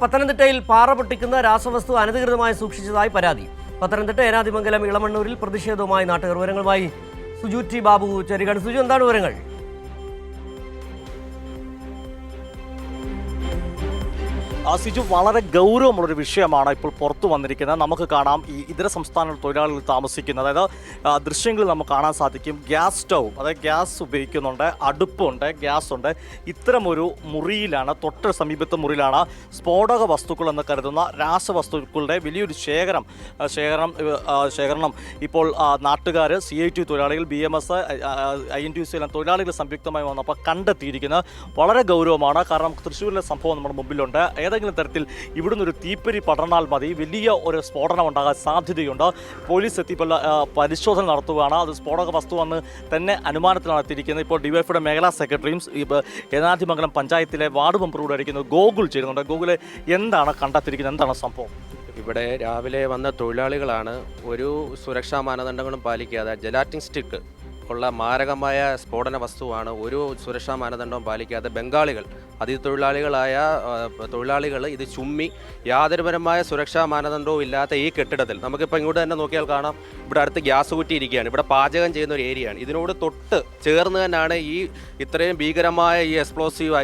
പത്തനംതിട്ടയിൽ പാറ പൊട്ടിക്കുന്ന രാസവസ്തു അനധികൃതമായി സൂക്ഷിച്ചതായി പരാതി. പത്തനംതിട്ട ഏനാദിമംഗലം ഇളമണ്ണൂരിൽ പ്രതിഷേധവുമായി നാട്ടുകാർ. വിവരങ്ങളുമായി സുജു ടി ബാബു ചേരുകയാണ്. സുജു, എന്താണ് വിവരങ്ങൾ? സിജു, വളരെ ഗൗരവമുള്ളൊരു വിഷയമാണ് ഇപ്പോൾ പുറത്തു വന്നിരിക്കുന്നത്. നമുക്ക് കാണാം ഈ ഇതര സംസ്ഥാന തൊഴിലാളികൾ താമസിക്കുന്നത്, അതായത് ദൃശ്യങ്ങളിൽ നമുക്ക് കാണാൻ സാധിക്കും. ഗ്യാസ് സ്റ്റൗ, അതായത് ഗ്യാസ് ഉപയോഗിക്കുന്നുണ്ട്, അടുപ്പുണ്ട്, ഗ്യാസ് ഉണ്ട്. ഇത്തരമൊരു മുറിയിലാണ്, തൊട്ട് സമീപത്തെ മുറിയിലാണ് സ്ഫോടക വസ്തുക്കൾ എന്ന് കരുതുന്ന രാസവസ്തുക്കളുടെ വലിയൊരു ശേഖരണം ഇപ്പോൾ നാട്ടുകാർ, CITU തൊഴിലാളികൾ, BMS, INTUC എല്ലാം തൊഴിലാളികൾ സംയുക്തമായി വന്നപ്പോൾ കണ്ടെത്തിയിരിക്കുന്നത് വളരെ ഗൗരവമാണ്. കാരണം തൃശ്ശൂരിലെ സംഭവം നമ്മുടെ മുമ്പിലുണ്ട്. ഏതെങ്കിലും തരത്തിൽ ഇവിടുന്ന് ഒരു തീപ്പൊരി പടർന്നാൽ മതി, വലിയ ഒരു സ്ഫോടനം ഉണ്ടാകാൻ സാധ്യതയുണ്ട്. പോലീസ് എത്തിയപ്പോൾ പരിശോധന നടത്തുകയാണ്. അത് സ്ഫോടക വസ്തുവെന്ന് തന്നെ അനുമാനത്തിലാണ് എത്തിയിരിക്കുന്നത്. ഇപ്പോൾ DYFIയുടെ മേഖലാ സെക്രട്ടറിയും ഏനാദിമംഗലം പഞ്ചായത്തിലെ വാർഡ് മെമ്പറോട് ആയിരിക്കുന്നത് ഗോകുൽ ചേരുന്നുണ്ട്. ഗോകുലെ, എന്താണ് കണ്ടെത്തിയിരിക്കുന്നത്? എന്താണ് സംഭവം? ഇവിടെ രാവിലെ വന്ന തൊഴിലാളികളാണ് ഒരു സുരക്ഷാ മാനദണ്ഡങ്ങളും പാലിക്കാതെ ജലാറ്റിൻ സ്റ്റിക്ക് ഉള്ള മാരകമായ സ്ഫോടന വസ്തുവാണ് ഒരു സുരക്ഷാ മാനദണ്ഡവും പാലിക്കാതെ ബംഗാളികൾ, അതിഥിത്തൊഴിലാളികളായ തൊഴിലാളികൾ ഇത് ചുമ്മി യാതൊരുപരമായ സുരക്ഷാ മാനദണ്ഡവും ഇല്ലാത്ത ഈ കെട്ടിടത്തിൽ, നമുക്കിപ്പോൾ ഇങ്ങോട്ട് തന്നെ നോക്കിയാൽ കാണാം, ഇവിടെ അടുത്ത് ഗ്യാസ് കുറ്റി ഇരിക്കുകയാണ്. ഇവിടെ പാചകം ചെയ്യുന്ന ഒരു ഏരിയയാണ്. ഇതിനോട് തൊട്ട് ചേർന്ന് തന്നെയാണ് ഈ ഇത്രയും ഭീകരമായ ഈ എക്സ്പ്ലോസീവ്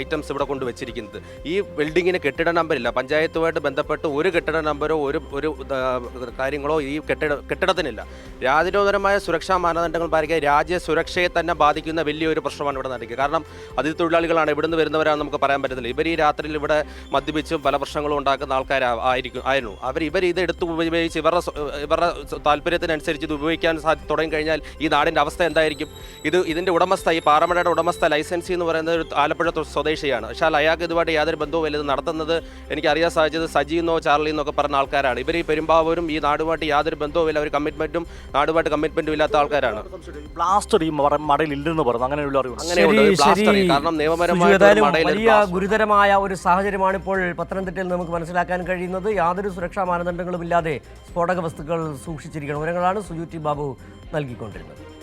ഐറ്റംസ് ഇവിടെ കൊണ്ട് വെച്ചിരിക്കുന്നത്. ഈ ബിൽഡിങ്ങിന് കെട്ടിട നമ്പറില്ല. പഞ്ചായത്തുമായിട്ട് ബന്ധപ്പെട്ട് ഒരു കെട്ടിട നമ്പരോ ഒരു കാര്യങ്ങളോ ഈ കെട്ടിടത്തിനില്ല. യാതൊരുപരമായ സുരക്ഷാ മാനദണ്ഡങ്ങൾ രാജ്യ സുരക്ഷയെ തന്നെ ബാധിക്കുന്ന വലിയൊരു പ്രശ്നമാണ് ഇവിടെ നടക്കുക. കാരണം അതിഥി തൊഴിലാളികളാണ്, ഇവിടുന്ന് വരുന്നവരാണെന്ന് നമുക്ക് പറയാൻ പറ്റത്തില്ല. ഇവർ ഈ രാത്രിയിൽ ഇവിടെ മദ്യപിച്ചും പല പ്രശ്നങ്ങളും ഉണ്ടാക്കുന്ന ആയിരുന്നു. ഇവർ ഇത് എടുത്ത് ഉപയോഗിച്ച് ഇവരുടെ താല്പര്യത്തിനനുസരിച്ച് ഇത് ഉപയോഗിക്കാൻ തുടങ്ങി കഴിഞ്ഞാൽ ഈ നാടിൻ്റെ അവസ്ഥ എന്തായിരിക്കും? ഇതിൻ്റെ ഉടമസ്ഥ, ഈ പാറമടയുടെ ഉടമസ്ഥ ലൈസൻസി എന്ന് പറയുന്നത് ഒരു ആലപ്പുഴ സ്വദേശിയാണ്. പക്ഷേ അയാൾക്ക് ഇതുമായിട്ട് യാതൊരു ബന്ധവുമില്ല. ഇത് നടത്തുന്നത് എനിക്കറിയാൻ സാധിച്ചത് സജിന്നോ ചാർലിന്നൊക്കെ പറഞ്ഞ ആൾക്കാരാണ്. ഇവർ ഈ പെരുമ്പാവൂരും ഈ നാടുമായിട്ട് യാതൊരു ബന്ധവുമില്ല. ഒരു കമ്മിറ്റ്മെൻറ്റും നാടുമായിട്ട് കമ്മിറ്റ്മെൻറ്റും ഇല്ലാത്ത ആൾക്കാരാണ്. ബ്ലാസ്റ്റർ ഈ മടയിൽ ഇല്ലെന്ന് പറഞ്ഞു, അങ്ങനെയുള്ള വലിയ ഗുരുതരമായ ഒരു സാഹചര്യമാണ് ഇപ്പോൾ പത്തനംതിട്ടയിൽ നമുക്ക് മനസ്സിലാക്കാൻ കഴിയുന്നത്. യാതൊരു സുരക്ഷാ മാനദണ്ഡങ്ങളും ഇല്ലാതെ സ്ഫോടക വസ്തുക്കൾ സൂക്ഷിച്ചിരിക്കണം. വിവരങ്ങളാണ് സുജു ടി ബാബു നൽകിക്കൊണ്ടിരുന്നത്.